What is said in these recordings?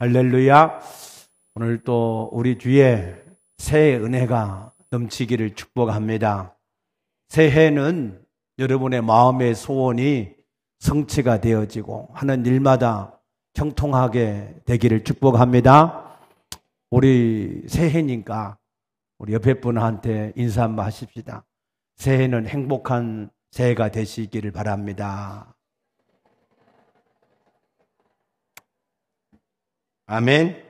할렐루야. 오늘 또 우리 주에 새해 은혜가 넘치기를 축복합니다. 새해는 여러분의 마음의 소원이 성취가 되어지고 하는 일마다 형통하게 되기를 축복합니다. 우리 새해니까 우리 옆에 분한테 인사 한번 하십시다. 새해는 행복한 새해가 되시기를 바랍니다. 아멘.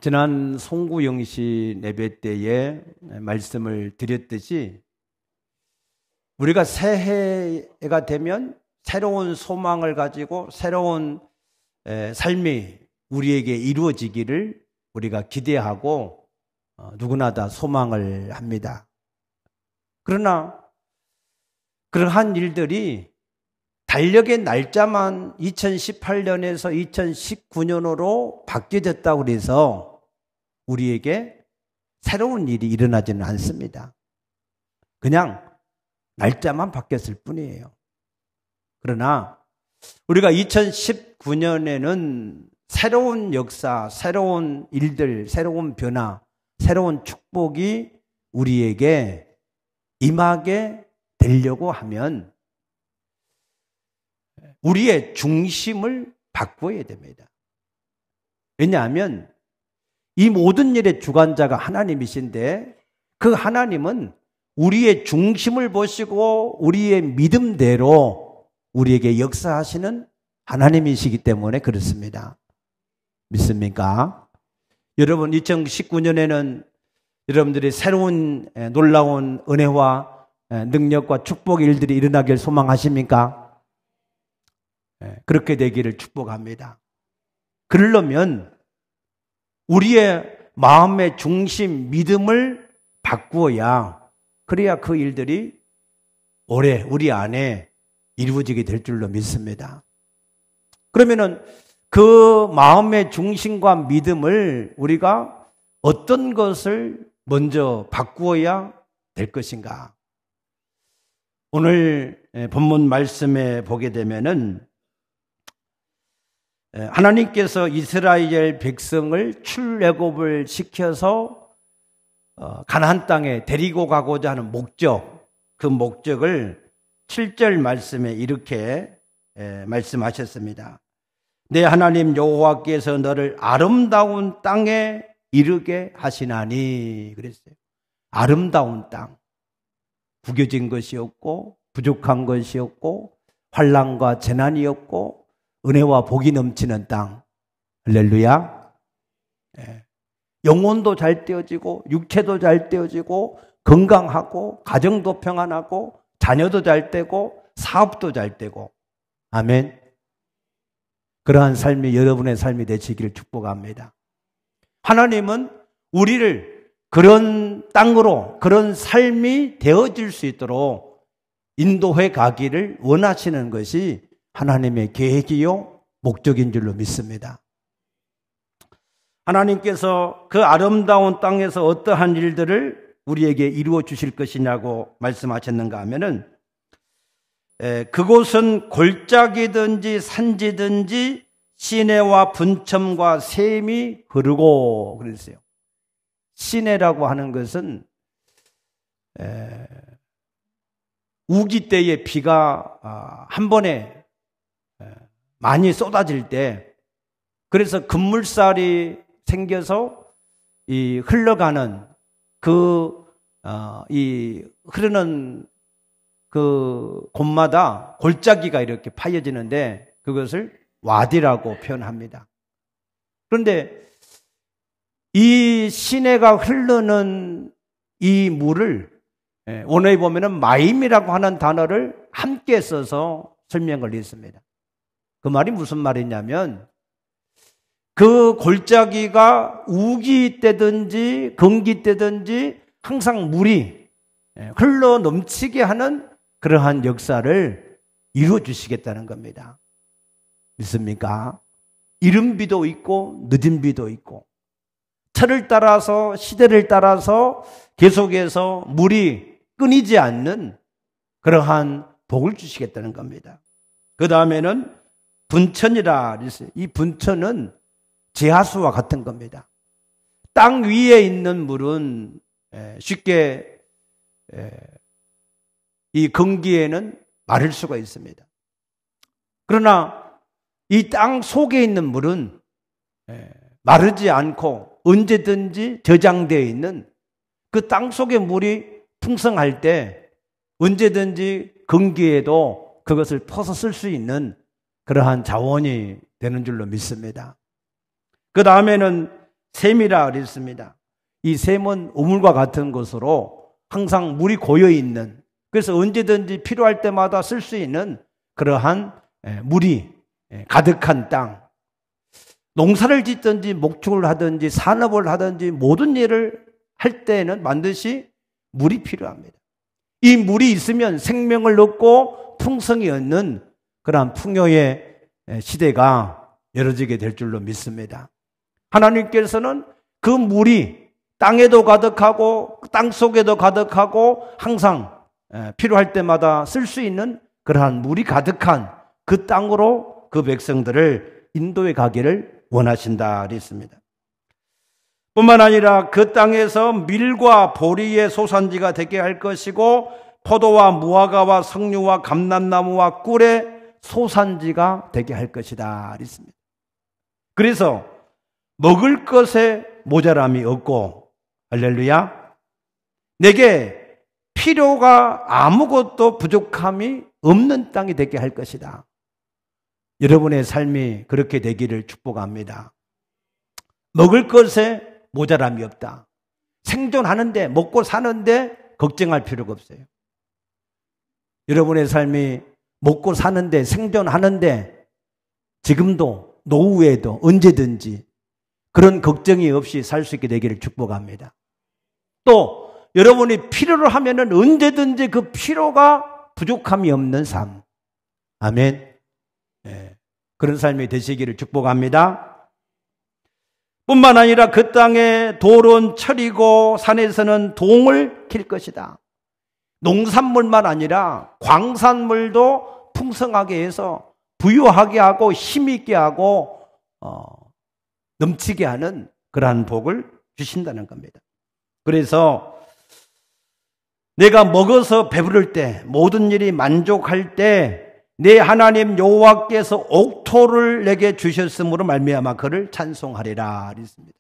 지난 송구영시 예배 때에 말씀을 드렸듯이 우리가 새해가 되면 새로운 소망을 가지고 새로운 삶이 우리에게 이루어지기를 우리가 기대하고 누구나 다 소망을 합니다. 그러나 그러한 일들이 달력의 날짜만 2018년에서 2019년으로 바뀌어졌다고 해서 우리에게 새로운 일이 일어나지는 않습니다. 그냥 날짜만 바뀌었을 뿐이에요. 그러나 우리가 2019년에는 새로운 역사, 새로운 일들, 새로운 변화, 새로운 축복이 우리에게 임하게 되려고 하면 우리의 중심을 바꿔야 됩니다. 왜냐하면 이 모든 일의 주관자가 하나님이신데 그 하나님은 우리의 중심을 보시고 우리의 믿음대로 우리에게 역사하시는 하나님이시기 때문에 그렇습니다. 믿습니까? 여러분 2019년에는 여러분들이 새로운 놀라운 은혜와 능력과 축복의 일들이 일어나길 소망하십니까? 그렇게 되기를 축복합니다. 그러려면 우리의 마음의 중심, 믿음을 바꾸어야 그래야 그 일들이 올해 우리 안에 이루어지게 될 줄로 믿습니다. 그러면은 그 마음의 중심과 믿음을 우리가 어떤 것을 먼저 바꾸어야 될 것인가? 오늘 본문 말씀에 보게 되면은 하나님께서 이스라엘 백성을 출애굽을 시켜서 가나안 땅에 데리고 가고자 하는 목적, 그 목적을 7절 말씀에 이렇게 말씀하셨습니다. 내 하나님 여호와께서 너를 아름다운 땅에 이르게 하시나니 그랬어요. 아름다운 땅, 구겨진 것이 없고 부족한 것이 없고 환난과 재난이 없고 은혜와 복이 넘치는 땅. 할렐루야. 영혼도 잘 떼어지고 육체도 잘 떼어지고 건강하고 가정도 평안하고 자녀도 잘 되고 사업도 잘 되고. 아멘. 그러한 삶이 여러분의 삶이 되시기를 축복합니다. 하나님은 우리를 그런 땅으로 그런 삶이 되어질 수 있도록 인도해 가기를 원하시는 것이 하나님의 계획이요 목적인 줄로 믿습니다. 하나님께서 그 아름다운 땅에서 어떠한 일들을 우리에게 이루어 주실 것이냐고 말씀하셨는가 하면은 그곳은 골짜기든지 산지든지 시내와 분첨과 샘이 흐르고 그랬어요. 시내라고 하는 것은 우기 때에 비가 한 번에 많이 쏟아질 때 그래서 급물살이 생겨서 이 흘러가는 이 흐르는 그 곳마다 골짜기가 이렇게 파여지는데 그것을 와디라고 표현합니다. 그런데 이 시내가 흐르는 이 물을 원어에 보면은 마임이라고 하는 단어를 함께 써서 설명을 했습니다. 그 말이 무슨 말이냐면 그 골짜기가 우기 때든지 건기 때든지 항상 물이 흘러 넘치게 하는 그러한 역사를 이루어 주시겠다는 겁니다. 믿습니까? 이른 비도 있고 늦은 비도 있고 철을 따라서 시대를 따라서 계속해서 물이 끊이지 않는 그러한 복을 주시겠다는 겁니다. 그 다음에는 분천이라 그랬어요. 이 분천은 제하수와 같은 겁니다. 땅 위에 있는 물은 쉽게 이 건기에는 마를 수가 있습니다. 그러나 이 땅 속에 있는 물은 마르지 않고 언제든지 저장되어 있는 그 땅 속의 물이 풍성할 때 언제든지 건기에도 그것을 퍼서 쓸 수 있는 그러한 자원이 되는 줄로 믿습니다. 그 다음에는 샘이라 그랬습니다. 이 샘은 우물과 같은 것으로 항상 물이 고여 있는, 그래서 언제든지 필요할 때마다 쓸 수 있는 그러한 물이 가득한 땅. 농사를 짓든지 목축을 하든지 산업을 하든지 모든 일을 할 때에는 반드시 물이 필요합니다. 이 물이 있으면 생명을 얻고 풍성이 얻는 그러한 풍요의 시대가 열어지게 될 줄로 믿습니다. 하나님께서는 그 물이 땅에도 가득하고 땅 속에도 가득하고 항상 필요할 때마다 쓸 수 있는 그러한 물이 가득한 그 땅으로 그 백성들을 인도해 가기를 원하신다 그랬습니다. 뿐만 아니라 그 땅에서 밀과 보리의 소산지가 되게 할 것이고 포도와 무화과와 석류와 감람나무와 꿀의 소산지가 되게 할 것이다 그랬습니다. 그래서 먹을 것에 모자람이 없고, 할렐루야, 내게 필요가 아무것도 부족함이 없는 땅이 되게 할 것이다. 여러분의 삶이 그렇게 되기를 축복합니다. 먹을 것에 모자람이 없다. 생존하는데, 먹고 사는데 걱정할 필요가 없어요. 여러분의 삶이 먹고 사는데, 생존하는데 지금도 노후에도 언제든지 그런 걱정이 없이 살 수 있게 되기를 축복합니다. 또 여러분이 필요로 하면은 언제든지 그 필요가 부족함이 없는 삶. 아멘. 그런 삶이 되시기를 축복합니다. 뿐만 아니라 그 땅에 돌은 철이고 산에서는 동을 킬 것이다. 농산물만 아니라 광산물도 풍성하게 해서 부유하게 하고 힘있게 하고 넘치게 하는 그러한 복을 주신다는 겁니다. 그래서 내가 먹어서 배부를 때, 모든 일이 만족할 때 내 하나님 여호와께서 옥토를 내게 주셨으므로 말미암아 그를 찬송하리라 그랬습니다.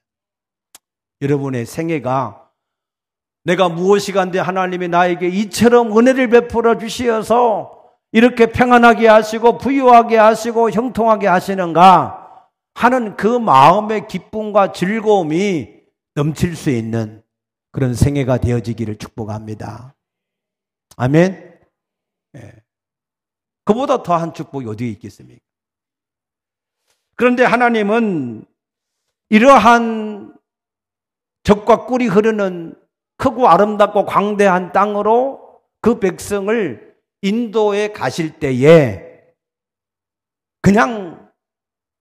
여러분의 생애가 내가 무엇이 간데 하나님이 나에게 이처럼 은혜를 베풀어 주시어서 이렇게 평안하게 하시고 부유하게 하시고 형통하게 하시는가 하는 그 마음의 기쁨과 즐거움이 넘칠 수 있는 그런 생애가 되어지기를 축복합니다. 아멘. 그보다 더한 축복이 어디에 있겠습니까? 그런데 하나님은 이러한 젖과 꿀이 흐르는 크고 아름답고 광대한 땅으로 그 백성을 인도에 가실 때에 그냥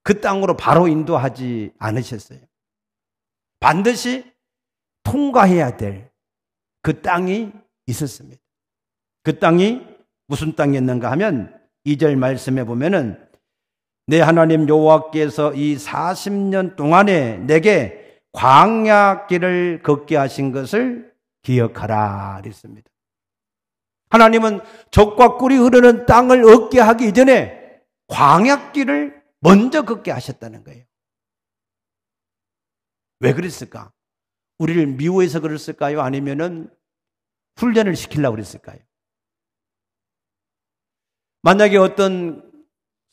그 땅으로 바로 인도하지 않으셨어요. 반드시 통과해야 될 그 땅이 있었습니다. 그 땅이 무슨 땅이었는가 하면 2절 말씀에 보면은 내 하나님 여호와께서 이 40년 동안에 내게 광야길을 걷게 하신 것을 기억하라 그랬습니다. 하나님은 젖과 꿀이 흐르는 땅을 얻게 하기 이전에 광야길을 먼저 걷게 하셨다는 거예요. 왜 그랬을까? 우리를 미워해서 그랬을까요? 아니면은 훈련을 시키려고 그랬을까요? 만약에 어떤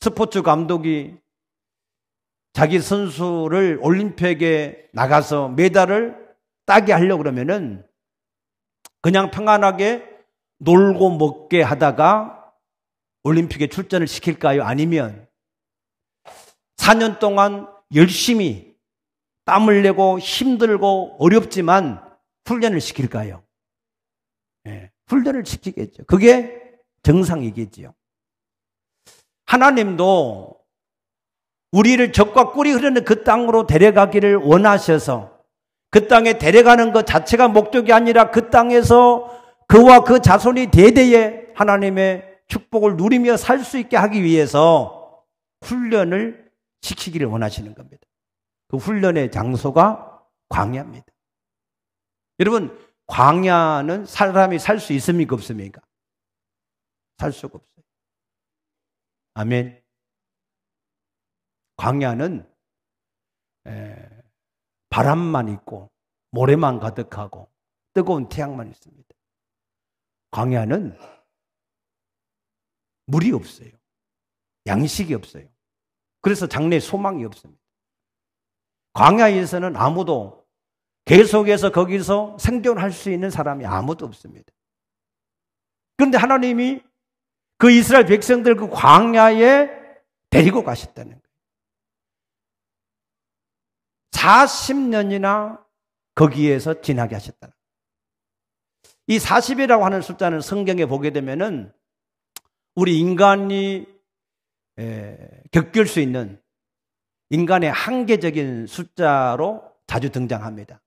스포츠 감독이 자기 선수를 올림픽에 나가서 메달을 따게 하려고 그러면은 그냥 평안하게 놀고 먹게 하다가 올림픽에 출전을 시킬까요? 아니면 4년 동안 열심히 땀을 내고 힘들고 어렵지만 훈련을 시킬까요? 훈련을 시키겠죠. 그게 정상이겠지요. 하나님도 우리를 젖과 꿀이 흐르는 그 땅으로 데려가기를 원하셔서 그 땅에 데려가는 것 자체가 목적이 아니라 그 땅에서 그와 그 자손이 대대에 하나님의 축복을 누리며 살 수 있게 하기 위해서 훈련을 시키기를 원하시는 겁니다. 그 훈련의 장소가 광야입니다. 여러분, 광야는 사람이 살 수 있습니까? 없습니까? 살 수가 없어요. 아멘. 광야는 바람만 있고 모래만 가득하고 뜨거운 태양만 있습니다. 광야는 물이 없어요. 양식이 없어요. 그래서 장래에 소망이 없습니다. 광야에서는 아무도 계속해서 거기서 생존할 수 있는 사람이 아무도 없습니다. 그런데 하나님이 그 이스라엘 백성들 그 광야에 데리고 가셨다는 거예요. 40년이나 거기에서 지나게 하셨다는 거예요. 이 40이라고 하는 숫자는 성경에 보게 되면은 우리 인간이 겪을 수 있는 인간의 한계적인 숫자로 자주 등장합니다.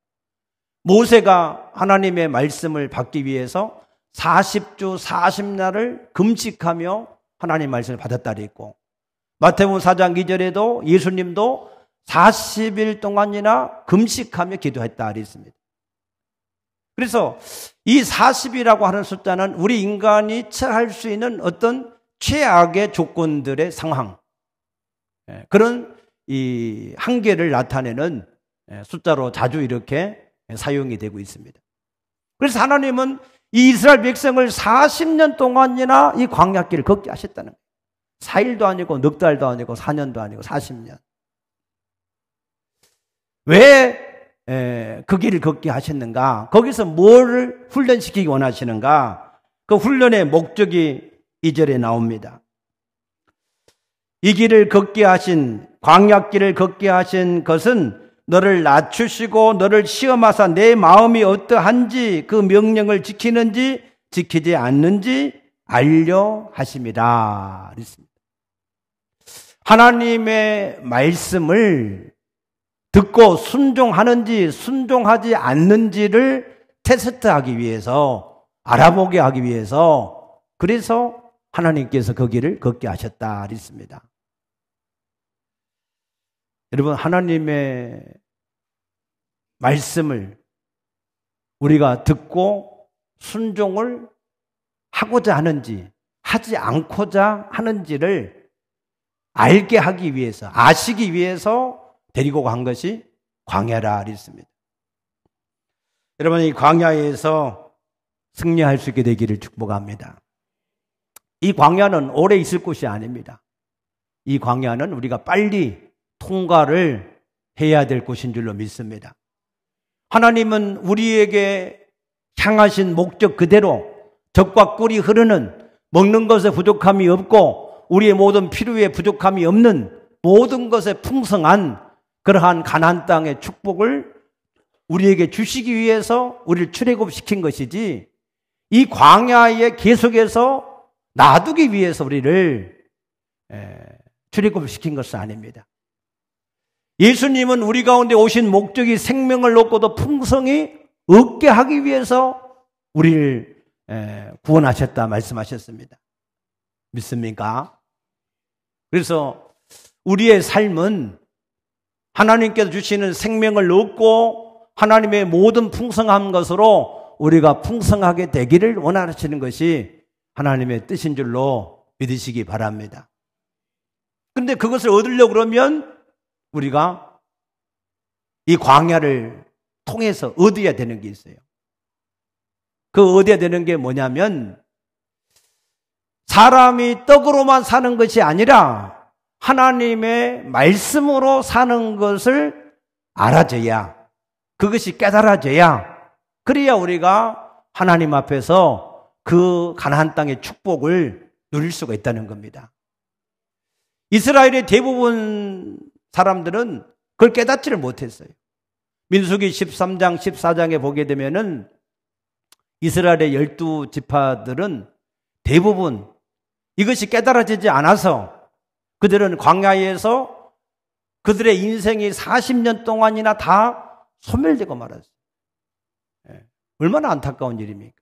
모세가 하나님의 말씀을 받기 위해서 40주 40날을 금식하며 하나님 말씀을 받았다 그랬고, 마태복음 4장 2절에도 예수님도 40일 동안이나 금식하며 기도했다 그랬습니다. 그래서 이 40이라고 하는 숫자는 우리 인간이 처할 수 있는 어떤 최악의 조건들의 상황, 그런 이 한계를 나타내는 숫자로 자주 이렇게 사용이 되고 있습니다. 그래서 하나님은 이 이스라엘 백성을 40년 동안이나 이 광야길을 걷게 하셨다는 거예요. 4일도 아니고 넉 달도 아니고 4년도 아니고 40년. 왜 그 길을 걷게 하셨는가? 거기서 뭘 훈련시키기 원하시는가? 그 훈련의 목적이 2절에 나옵니다. 이 길을 걷게 하신, 광야길을 걷게 하신 것은 너를 낮추시고 너를 시험하사 내 마음이 어떠한지 그 명령을 지키는지 지키지 않는지 알려 하심이라 그랬습니다. 하나님의 말씀을 듣고 순종하는지 순종하지 않는지를 테스트하기 위해서, 알아보게 하기 위해서, 그래서 하나님께서 그 길을 걷게 하셨다 그랬습니다. 여러분, 하나님의 말씀을 우리가 듣고 순종을 하고자 하는지 하지 않고자 하는지를 알게 하기 위해서, 아시기 위해서 데리고 간 것이 광야라 그랬습니다. 여러분, 이 광야에서 승리할 수 있게 되기를 축복합니다. 이 광야는 오래 있을 곳이 아닙니다. 이 광야는 우리가 빨리 통과를 해야 될 곳인 줄로 믿습니다. 하나님은 우리에게 향하신 목적 그대로 젖과 꿀이 흐르는, 먹는 것에 부족함이 없고 우리의 모든 필요에 부족함이 없는, 모든 것에 풍성한 그러한 가나안 땅의 축복을 우리에게 주시기 위해서 우리를 출애굽시킨 것이지, 이 광야에 계속해서 놔두기 위해서 우리를 출애굽시킨 것은 아닙니다. 예수님은 우리 가운데 오신 목적이 생명을 얻고도 풍성히 얻게 하기 위해서 우리를 구원하셨다 말씀하셨습니다. 믿습니까? 그래서 우리의 삶은 하나님께서 주시는 생명을 얻고 하나님의 모든 풍성한 것으로 우리가 풍성하게 되기를 원하시는 것이 하나님의 뜻인 줄로 믿으시기 바랍니다. 그런데 그것을 얻으려고 그러면 우리가 이 광야를 통해서 얻어야 되는 게 있어요. 그 얻어야 되는 게 뭐냐면, 사람이 떡으로만 사는 것이 아니라 하나님의 말씀으로 사는 것을 알아줘야, 그것이 깨달아져야, 그래야 우리가 하나님 앞에서 그 가나안 땅의 축복을 누릴 수가 있다는 겁니다. 이스라엘의 대부분 사람들은 그걸 깨닫지를 못했어요. 민수기 13장 14장에 보게 되면은 이스라엘의 12지파들은 대부분 이것이 깨달아지지 않아서 그들은 광야에서 그들의 인생이 40년 동안이나 다 소멸되고 말았어요. 얼마나 안타까운 일입니까?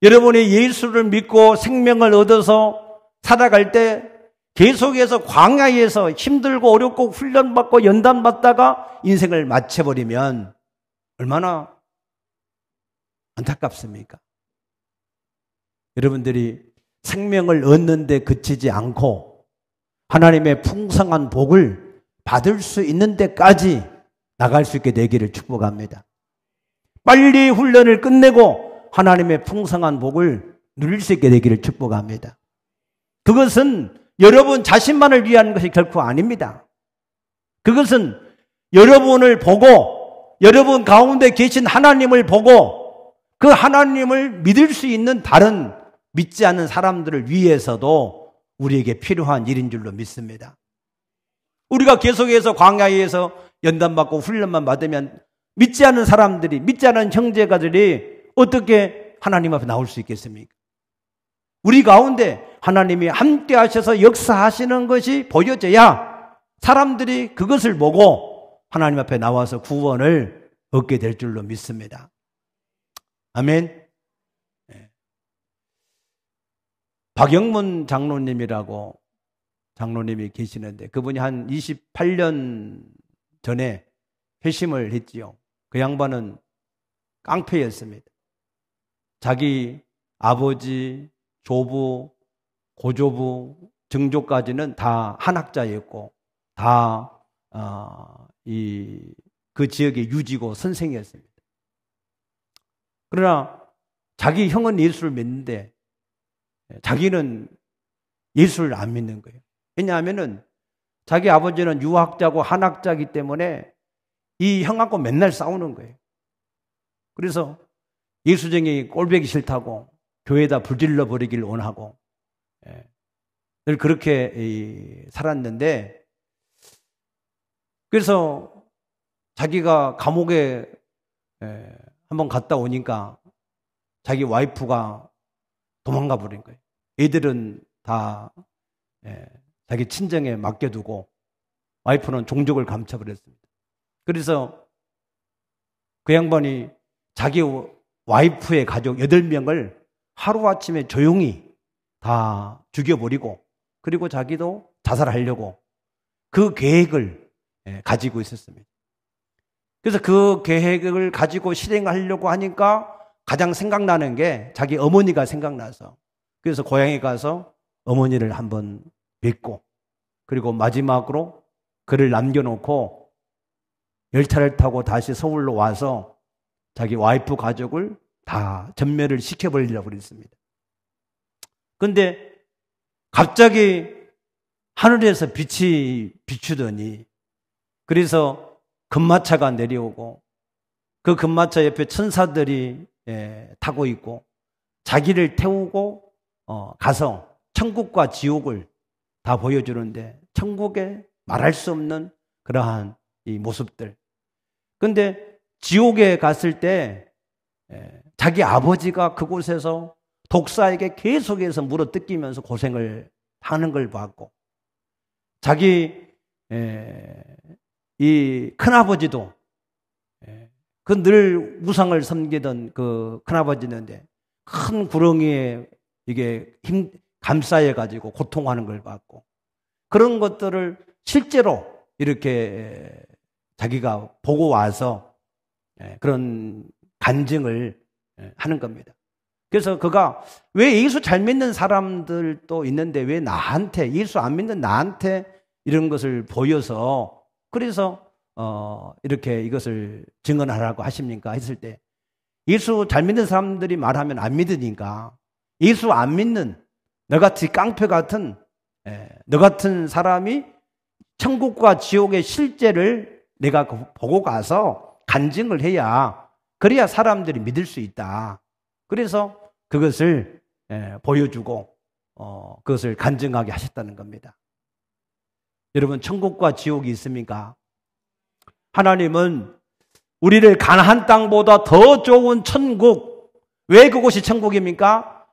여러분이 예수를 믿고 생명을 얻어서 살아갈 때 계속해서 광야에서 힘들고 어렵고 훈련받고 연단받다가 인생을 마쳐버리면 얼마나 안타깝습니까? 여러분들이 생명을 얻는 데 그치지 않고 하나님의 풍성한 복을 받을 수 있는 데까지 나갈 수 있게 되기를 축복합니다. 빨리 훈련을 끝내고 하나님의 풍성한 복을 누릴 수 있게 되기를 축복합니다. 그것은 여러분 자신만을 위한 것이 결코 아닙니다. 그것은 여러분을 보고 여러분 가운데 계신 하나님을 보고 그 하나님을 믿을 수 있는 다른 믿지 않는 사람들을 위해서도 우리에게 필요한 일인 줄로 믿습니다. 우리가 계속해서 광야에서 연단받고 훈련만 받으면 믿지 않는 사람들이, 믿지 않는 형제가들이 어떻게 하나님 앞에 나올 수 있겠습니까? 우리 가운데 하나님이 함께 하셔서 역사하시는 것이 보여져야 사람들이 그것을 보고 하나님 앞에 나와서 구원을 얻게 될 줄로 믿습니다. 아멘. 박영문 장로님이라고 장로님이 계시는데 그분이 한 28년 전에 회심을 했지요. 그 양반은 깡패였습니다. 자기 아버지, 조부, 고조부, 증조까지는 다 한학자였고 다 그 지역의 유지고 선생이었습니다. 그러나 자기 형은 예수를 믿는데 자기는 예수를 안 믿는 거예요. 왜냐하면은 자기 아버지는 유학자고 한학자이기 때문에 이 형하고 맨날 싸우는 거예요. 그래서 예수쟁이 꼴보기 싫다고 교회에다 불질러 버리길 원하고 늘 그렇게 살았는데 그래서 자기가 감옥에 한번 갔다 오니까 자기 와이프가 도망가 버린 거예요. 애들은 다 자기 친정에 맡겨두고 와이프는 종족을 감춰버렸습니다. 그래서 그 양반이 자기 와이프의 가족 8명을 하루아침에 조용히 다 죽여버리고 그리고 자기도 자살하려고 그 계획을 가지고 있었습니다. 그래서 그 계획을 가지고 실행하려고 하니까 가장 생각나는 게 자기 어머니가 생각나서 그래서 고향에 가서 어머니를 한번 뵙고 그리고 마지막으로 그를 남겨놓고 열차를 타고 다시 서울로 와서 자기 와이프 가족을 다 전멸을 시켜버리려고 그랬습니다. 그런데 갑자기 하늘에서 빛이 비추더니 그래서 금마차가 내려오고 그 금마차 옆에 천사들이 타고 있고 자기를 태우고 가서 천국과 지옥을 다 보여주는데 천국에 말할 수 없는 그러한 이 모습들. 그런데 지옥에 갔을 때 자기 아버지가 그곳에서 독사에게 계속해서 물어뜯기면서 고생을 하는 걸 봤고 자기 이 큰아버지도 그 늘 우상을 섬기던 그 큰아버지인데 큰 구렁이에 이게 감싸여 가지고 고통하는 걸 봤고 그런 것들을 실제로 이렇게 자기가 보고 와서 그런 간증을 하는 겁니다. 그래서 그가 왜 예수 잘 믿는 사람들도 있는데 왜 나한테 예수 안 믿는 나한테 이런 것을 보여서 그래서 이렇게 이것을 증언하라고 하십니까? 했을 때 예수 잘 믿는 사람들이 말하면 안 믿으니까 예수 안 믿는 너같이 깡패 같은 너 같은 사람이 천국과 지옥의 실제를 내가 보고 가서 간증을 해야 그래야 사람들이 믿을 수 있다. 그래서 그것을 보여주고 그것을 간증하게 하셨다는 겁니다. 여러분 천국과 지옥이 있습니까? 하나님은 우리를 가나안 땅보다 더 좋은 천국, 왜 그곳이 천국입니까?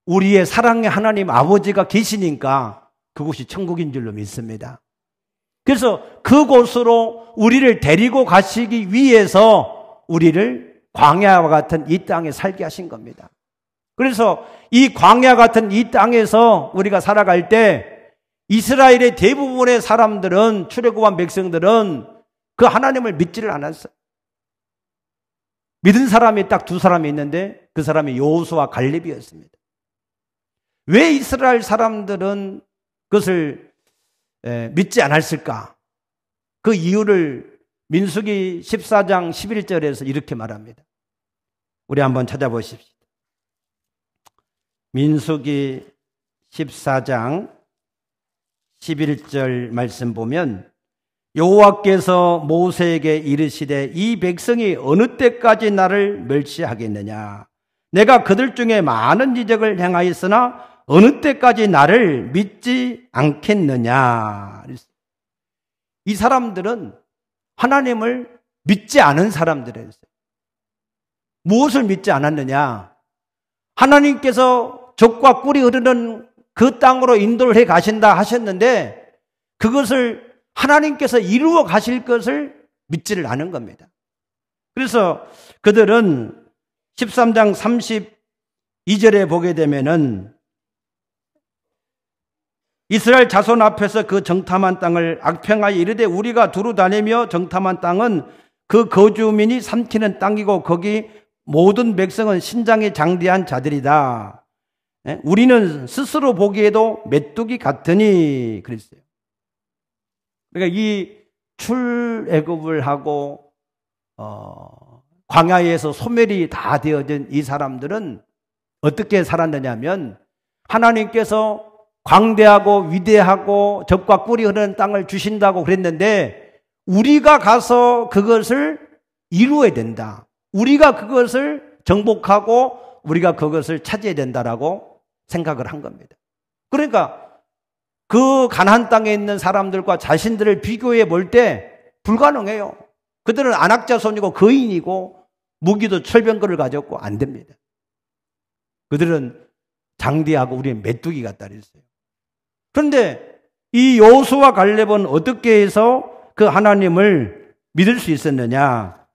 우리의 사랑의 하나님 아버지가 계시니까 그곳이 천국인 줄로 믿습니다. 그래서 그곳으로 우리를 데리고 가시기 위해서 우리를 광야와 같은 이 땅에 살게 하신 겁니다. 그래서 이 광야 같은 이 땅에서 우리가 살아갈 때 이스라엘의 대부분의 사람들은, 출애굽한 백성들은 그 하나님을 믿지를 않았어요. 믿은 사람이 딱 두 사람이 있는데 그 사람이 여호수아와 갈렙이었습니다. 왜 이스라엘 사람들은 그것을 믿지 않았을까? 그 이유를 민수기 14장 11절에서 이렇게 말합니다. 우리 한번 찾아보십시오. 민수기 14장 11절 말씀 보면 여호와께서 모세에게 이르시되 이 백성이 어느 때까지 나를 멸시하겠느냐? 내가 그들 중에 많은 이적을 행하였으나 어느 때까지 나를 믿지 않겠느냐? 이 사람들은 하나님을 믿지 않은 사람들이었어요. 무엇을 믿지 않았느냐? 하나님께서 적과 꿀이 흐르는 그 땅으로 인도를 해 가신다 하셨는데 그것을 하나님께서 이루어 가실 것을 믿지를 않은 겁니다. 그래서 그들은 13장 32절에 보게 되면은 이스라엘 자손 앞에서 그 정탐한 땅을 악평하여 이르되 우리가 두루 다니며 정탐한 땅은 그 거주민이 삼키는 땅이고 거기 모든 백성은 신장이 장대한 자들이다. 우리는 스스로 보기에도 메뚜기 같으니 그랬어요. 그러니까 이 출애굽을 하고 광야에서 소멸이 다 되어진 이 사람들은 어떻게 살았느냐면 하나님께서 광대하고 위대하고 젖과 꿀이 흐르는 땅을 주신다고 그랬는데 우리가 가서 그것을 이루어야 된다. 우리가 그것을 정복하고 우리가 그것을 차지해야 된다라고 생각을 한 겁니다. 그러니까 그 가나안 땅에 있는 사람들과 자신들을 비교해 볼 때 불가능해요. 그들은 안악자손이고 거인이고 무기도 철병거를 가졌고 안 됩니다. 그들은 장대하고 우리는 메뚜기 같다 그랬어요. 그런데 이 여호수아와 갈렙은 어떻게 해서 그 하나님을 믿을 수 있었느냐?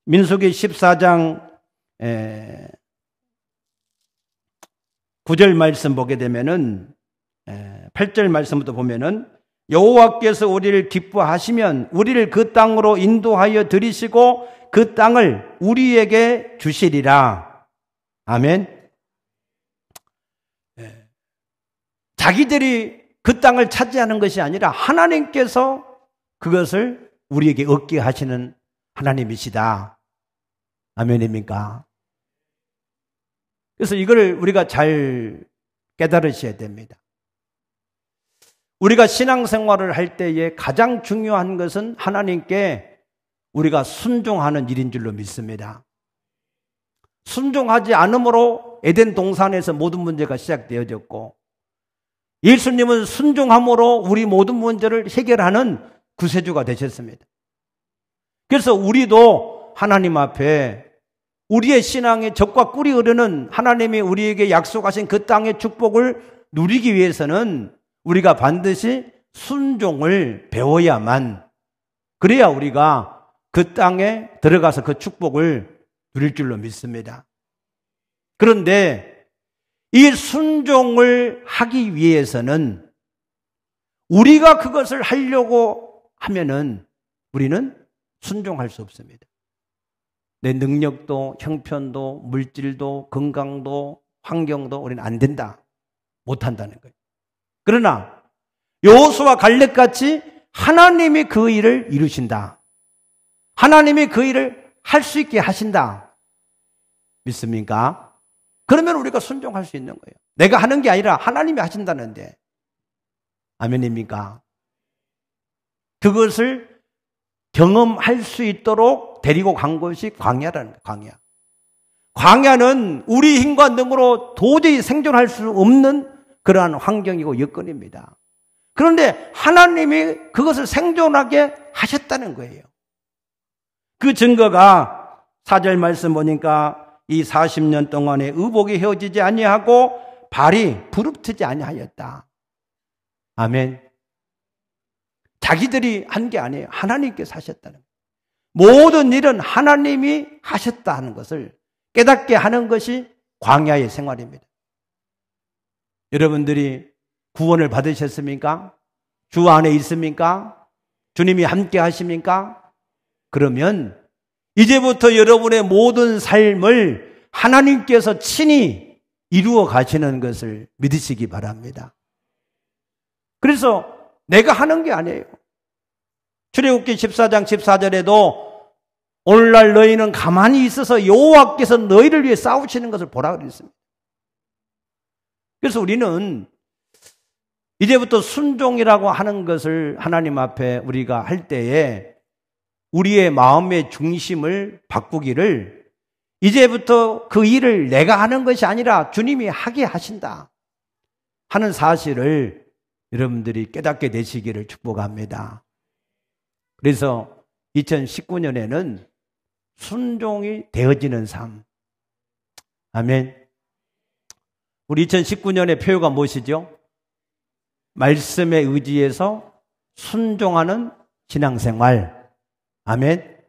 민수기 14장 9절 말씀 보게 되면은 8절 말씀부터 보면은 여호와께서 우리를 기뻐하시면 우리를 그 땅으로 인도하여 들이시고 그 땅을 우리에게 주시리라. 아멘. 자기들이 그 땅을 차지하는 것이 아니라 하나님께서 그것을 우리에게 얻게 하시는 하나님이시다. 아멘입니까? 그래서 이걸 우리가 잘 깨달으셔야 됩니다. 우리가 신앙생활을 할 때에 가장 중요한 것은 하나님께 우리가 순종하는 일인 줄로 믿습니다. 순종하지 않으므로 에덴 동산에서 모든 문제가 시작되어졌고 예수님은 순종함으로 우리 모든 문제를 해결하는 구세주가 되셨습니다. 그래서 우리도 하나님 앞에 우리의 신앙의 젖과 꿀이 흐르는 하나님이 우리에게 약속하신 그 땅의 축복을 누리기 위해서는 우리가 반드시 순종을 배워야만, 그래야 우리가 그 땅에 들어가서 그 축복을 누릴 줄로 믿습니다. 그런데 이 순종을 하기 위해서는 우리가 그것을 하려고 하면은 우리는 순종할 수 없습니다. 내 능력도, 형편도, 물질도, 건강도, 환경도 우리는 안 된다. 못한다는 거예요. 그러나 여호수아와 갈렙같이 하나님이 그 일을 이루신다. 하나님이 그 일을 할 수 있게 하신다. 믿습니까? 그러면 우리가 순종할 수 있는 거예요. 내가 하는 게 아니라 하나님이 하신다는데. 아멘입니까? 그것을 경험할 수 있도록 데리고 간 것이 광야라는 거예요. 광야. 광야는 우리 힘과 능으로 도저히 생존할 수 없는 그러한 환경이고 여건입니다. 그런데 하나님이 그것을 생존하게 하셨다는 거예요. 그 증거가 4절 말씀 보니까 이 40년 동안에 의복이 헤어지지 아니하고 발이 부릅뜨지 아니하였다. 아멘. 자기들이 한 게 아니에요. 하나님께서 하셨다는 거예요. 모든 일은 하나님이 하셨다 하는 것을 깨닫게 하는 것이 광야의 생활입니다. 여러분들이 구원을 받으셨습니까? 주 안에 있습니까? 주님이 함께 하십니까? 그러면 이제부터 여러분의 모든 삶을 하나님께서 친히 이루어 가시는 것을 믿으시기 바랍니다. 그래서 내가 하는 게 아니에요. 출애굽기 14장 14절에도 오늘날 너희는 가만히 있어서 여호와께서 너희를 위해 싸우시는 것을 보라 그랬습니다. 그래서 우리는 이제부터 순종이라고 하는 것을 하나님 앞에 우리가 할 때에 우리의 마음의 중심을 바꾸기를 이제부터 그 일을 내가 하는 것이 아니라 주님이 하게 하신다 하는 사실을 여러분들이 깨닫게 되시기를 축복합니다. 그래서 2019년에는 순종이 되어지는 삶. 아멘. 우리 2019년의 표어가 무엇이죠? 말씀에 의지해서 순종하는 신앙생활. 아멘.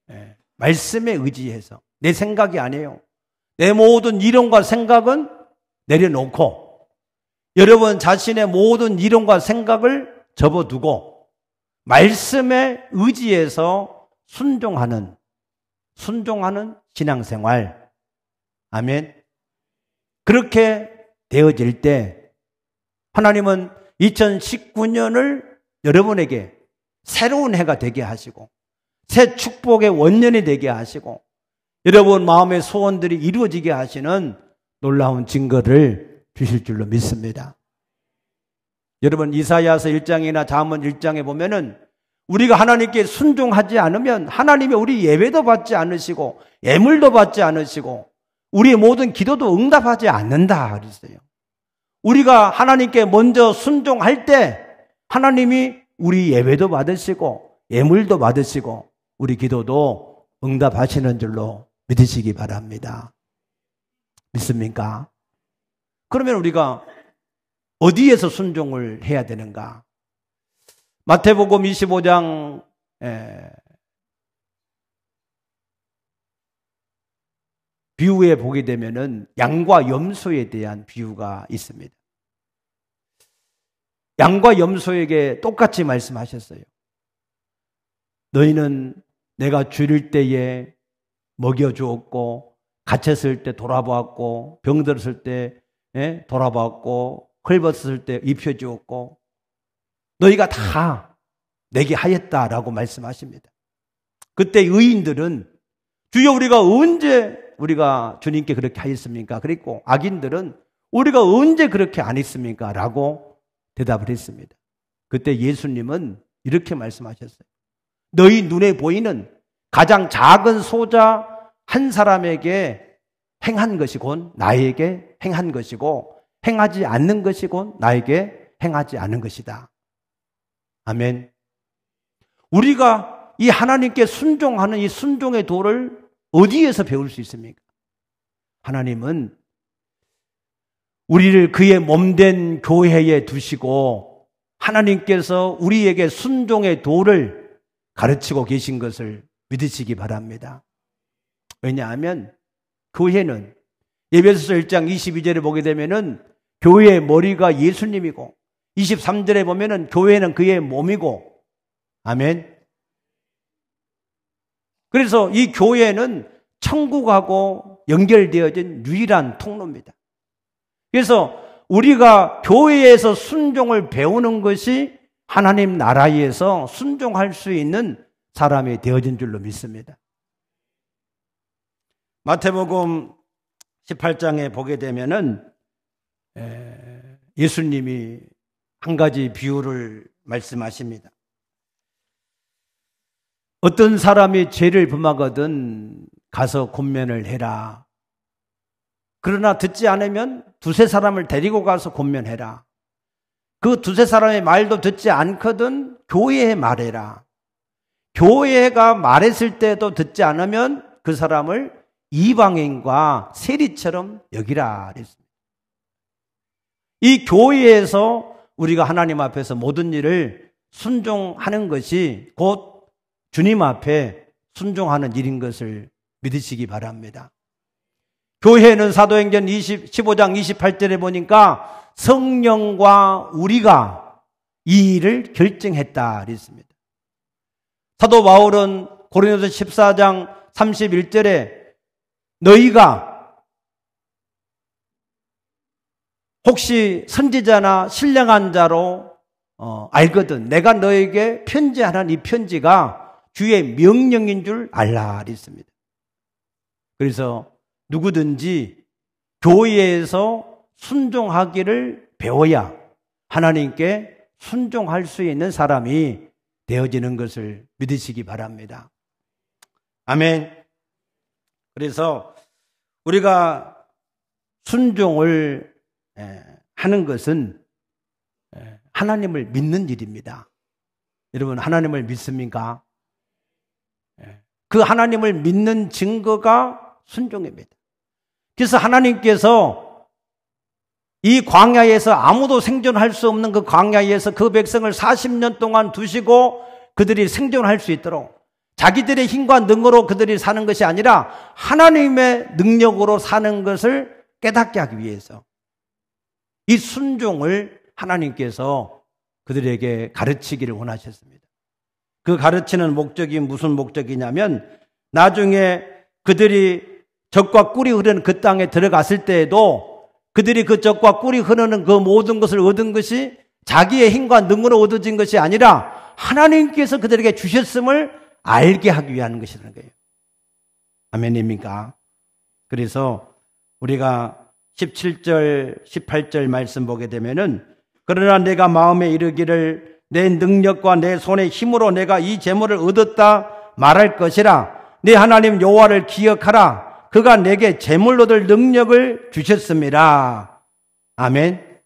네. 말씀에 의지해서. 내 생각이 아니에요. 내 모든 이론과 생각은 내려놓고 여러분 자신의 모든 이론과 생각을 접어두고 말씀에 의지해서 순종하는 신앙생활. 아멘. 그렇게 되어질 때 하나님은 2019년을 여러분에게 새로운 해가 되게 하시고 새 축복의 원년이 되게 하시고 여러분 마음의 소원들이 이루어지게 하시는 놀라운 증거를 주실 줄로 믿습니다. 여러분 이사야서 1장이나 잠언 1장에 보면은 우리가 하나님께 순종하지 않으면 하나님이 우리 예배도 받지 않으시고 예물도 받지 않으시고 우리의 모든 기도도 응답하지 않는다 그랬어요. 우리가 하나님께 먼저 순종할 때 하나님이 우리 예배도 받으시고 예물도 받으시고 우리 기도도 응답하시는 줄로 믿으시기 바랍니다. 믿습니까? 그러면 우리가 어디에서 순종을 해야 되는가? 마태복음 25장 비유에 보게 되면은 양과 염소에 대한 비유가 있습니다. 양과 염소에게 똑같이 말씀하셨어요. 너희는 내가 줄일 때에 먹여주었고 갇혔을 때 돌아보았고 병들었을 때 돌아보았고 헐벗었을 때 입혀주었고 너희가 다 내게 하였다라고 말씀하십니다. 그때 의인들은 주여 우리가 언제 우리가 주님께 그렇게 하였습니까? 그랬고 악인들은 우리가 언제 그렇게 안 했습니까? 라고 대답을 했습니다. 그때 예수님은 이렇게 말씀하셨어요. 너희 눈에 보이는 가장 작은 소자 한 사람에게 행한 것이 곧 나에게 행한 것이고 행하지 않는 것이 곧 나에게 행하지 않은 것이다. 아멘. 우리가 이 하나님께 순종하는 이 순종의 도를 어디에서 배울 수 있습니까? 하나님은 우리를 그의 몸된 교회에 두시고 하나님께서 우리에게 순종의 도를 가르치고 계신 것을 믿으시기 바랍니다. 왜냐하면 교회는 에베소서 1장 22절에 보게 되면은 교회의 머리가 예수님이고 23절에 보면은 교회는 그의 몸이고 아멘. 그래서 이 교회는 천국하고 연결되어진 유일한 통로입니다. 그래서 우리가 교회에서 순종을 배우는 것이 하나님 나라에서 순종할 수 있는 사람이 되어진 줄로 믿습니다. 마태복음 18장에 보게 되면은 예수님이 한 가지 비유를 말씀하십니다. 어떤 사람이 죄를 범하거든 가서 권면을 해라. 그러나 듣지 않으면 두세 사람을 데리고 가서 권면해라. 그 두세 사람의 말도 듣지 않거든 교회에 말해라. 교회가 말했을 때도 듣지 않으면 그 사람을 이방인과 세리처럼 여기라 그랬습니다. 이 교회에서 우리가 하나님 앞에서 모든 일을 순종하는 것이 곧 주님 앞에 순종하는 일인 것을 믿으시기 바랍니다. 교회는 사도행전 15장 28절에 보니까 성령과 우리가 이 일을 결정했다 그랬습니다. 사도 바울은 고린도서 14장 31절에 너희가 혹시 선지자나 신령한 자로 알거든 내가 너에게 편지하는 이 편지가 주의 명령인 줄 알라 그랬습니다. 그래서 누구든지 교회에서 순종하기를 배워야 하나님께 순종할 수 있는 사람이 되어지는 것을 믿으시기 바랍니다. 아멘. 그래서 우리가 순종을 하는 것은 하나님을 믿는 일입니다. 여러분 하나님을 믿습니까? 그 하나님을 믿는 증거가 순종입니다. 그래서 하나님께서 이 광야에서 아무도 생존할 수 없는 그 광야에서 그 백성을 40년 동안 두시고 그들이 생존할 수 있도록 자기들의 힘과 능으로 그들이 사는 것이 아니라 하나님의 능력으로 사는 것을 깨닫게 하기 위해서 이 순종을 하나님께서 그들에게 가르치기를 원하셨습니다. 그 가르치는 목적이 무슨 목적이냐면 나중에 그들이 적과 꿀이 흐르는 그 땅에 들어갔을 때에도 그들이 그 적과 꿀이 흐르는 그 모든 것을 얻은 것이 자기의 힘과 능으로 얻어진 것이 아니라 하나님께서 그들에게 주셨음을 알게 하기 위한 것이라는 거예요. 아멘입니까? 그래서 우리가 17절, 18절 말씀 보게 되면은 그러나 내가 마음에 이르기를 내 능력과 내 손의 힘으로 내가 이 재물을 얻었다 말할 것이라 내 하나님 여호와를 기억하라 그가 내게 재물 얻을 능력을 주셨습니다. 아멘.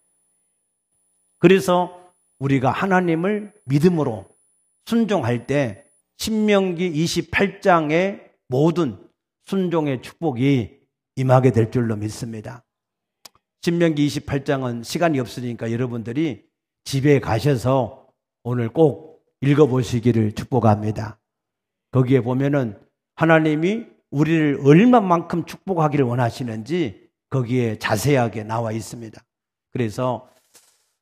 그래서 우리가 하나님을 믿음으로 순종할 때 신명기 28장의 모든 순종의 축복이 임하게 될 줄로 믿습니다. 신명기 28장은 시간이 없으니까 여러분들이 집에 가셔서 오늘 꼭 읽어보시기를 축복합니다. 거기에 보면은 하나님이 우리를 얼마만큼 축복하기를 원하시는지 거기에 자세하게 나와 있습니다. 그래서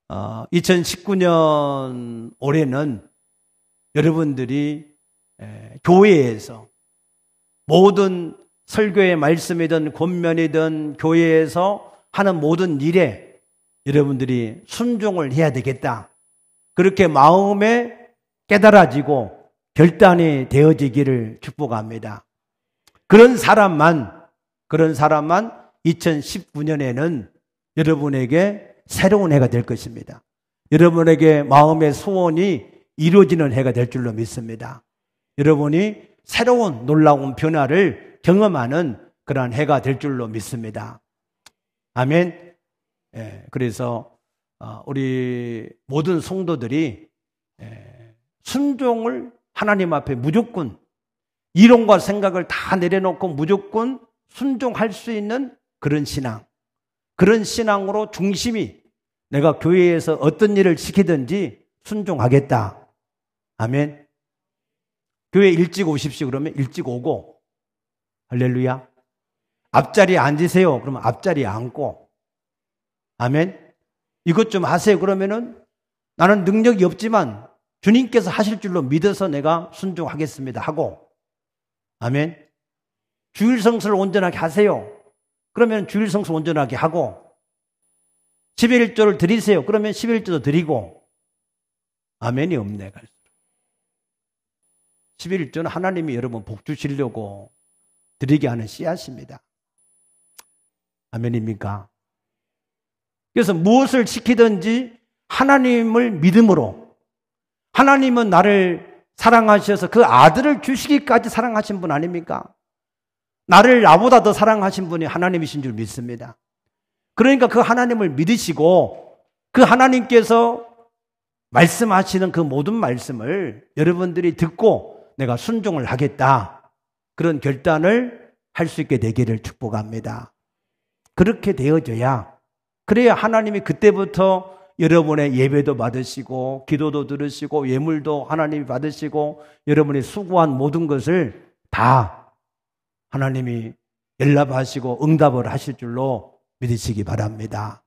2019년 올해는 여러분들이 교회에서 모든 설교의 말씀이든 권면이든 교회에서 하는 모든 일에 여러분들이 순종을 해야 되겠다. 그렇게 마음에 깨달아지고 결단이 되어지기를 축복합니다. 그런 사람만 2019년에는 여러분에게 새로운 해가 될 것입니다. 여러분에게 마음의 소원이 이루어지는 해가 될 줄로 믿습니다. 여러분이 새로운 놀라운 변화를 경험하는 그러한 해가 될 줄로 믿습니다. 아멘. 그래서 우리 모든 성도들이 순종을 하나님 앞에 무조건 이론과 생각을 다 내려놓고 무조건 순종할 수 있는 그런 신앙, 그런 신앙으로 중심이 내가 교회에서 어떤 일을 시키든지 순종하겠다. 아멘. 교회 일찍 오십시오. 그러면 일찍 오고, 할렐루야. 앞자리에 앉으세요. 그러면 앞자리에 앉고, 아멘. 이것 좀 하세요. 그러면은 나는 능력이 없지만 주님께서 하실 줄로 믿어서 내가 순종하겠습니다. 하고, 아멘. 주일 성수를 온전하게 하세요. 그러면 주일 성수 온전하게 하고, 11조를 드리세요. 그러면 11조도 드리고, 아멘이 없네. 11조는 하나님이 여러분 복 주시려고 드리게 하는 씨앗입니다. 아멘입니까? 그래서 무엇을 시키든지 하나님을 믿음으로, 하나님은 나를 사랑하셔서 그 아들을 주시기까지 사랑하신 분 아닙니까? 나를 나보다 더 사랑하신 분이 하나님이신 줄 믿습니다. 그러니까 그 하나님을 믿으시고 그 하나님께서 말씀하시는 그 모든 말씀을 여러분들이 듣고 내가 순종을 하겠다. 그런 결단을 할 수 있게 되기를 축복합니다. 그렇게 되어져야, 그래야 하나님이 그때부터 여러분의 예배도 받으시고 기도도 들으시고 예물도 하나님이 받으시고 여러분이 수고한 모든 것을 다 하나님이 연락하시고 응답을 하실 줄로 믿으시기 바랍니다.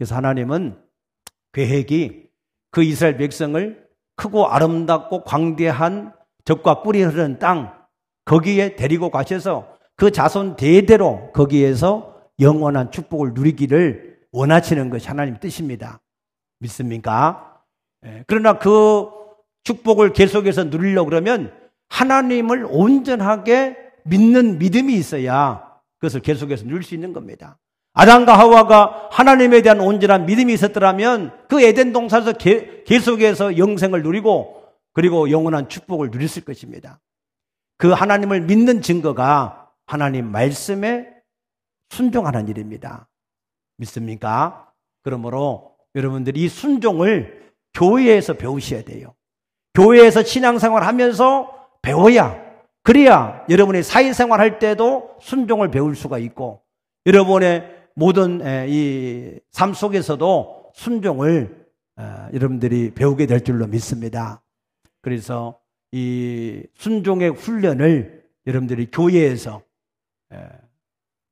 그래서 하나님은 계획이 그 이스라엘 백성을 크고 아름답고 광대한 젖과 꿀이 흐르는 땅 거기에 데리고 가셔서 그 자손 대대로 거기에서 영원한 축복을 누리기를 원하시는 것이 하나님 뜻입니다. 믿습니까? 그러나 그 축복을 계속해서 누리려고 그러면 하나님을 온전하게 믿는 믿음이 있어야 그것을 계속해서 누릴 수 있는 겁니다. 아담과 하와가 하나님에 대한 온전한 믿음이 있었더라면 그 에덴 동산에서 계속해서 영생을 누리고 그리고 영원한 축복을 누렸을 것입니다. 그 하나님을 믿는 증거가 하나님 말씀에 순종하는 일입니다. 믿습니까? 그러므로 여러분들이 이 순종을 교회에서 배우셔야 돼요. 교회에서 신앙생활 하면서 배워야, 그래야 여러분이 사회생활 할 때도 순종을 배울 수가 있고 여러분의 모든 이 삶 속에서도 순종을 여러분들이 배우게 될 줄로 믿습니다. 그래서 이 순종의 훈련을 여러분들이 교회에서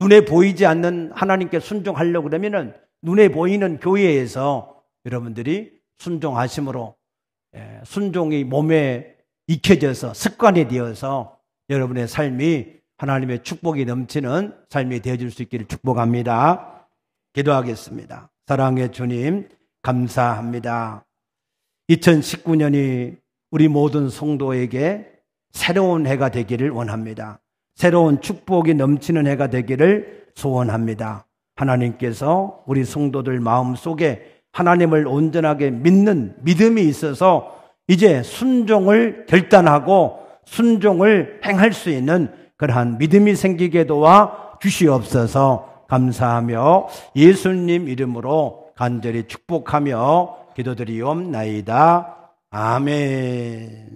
눈에 보이지 않는 하나님께 순종하려고 그러면은 눈에 보이는 교회에서 여러분들이 순종하심으로 순종이 몸에 익혀져서 습관이 되어서 여러분의 삶이 하나님의 축복이 넘치는 삶이 되어줄 수 있기를 축복합니다. 기도하겠습니다. 사랑의 주님, 감사합니다. 2019년이 우리 모든 성도에게 새로운 해가 되기를 원합니다. 새로운 축복이 넘치는 해가 되기를 소원합니다. 하나님께서 우리 성도들 마음속에 하나님을 온전하게 믿는 믿음이 있어서 이제 순종을 결단하고 순종을 행할 수 있는 그러한 믿음이 생기게 도와 주시옵소서. 감사하며 예수님 이름으로 간절히 축복하며 기도드리옵나이다. 아멘.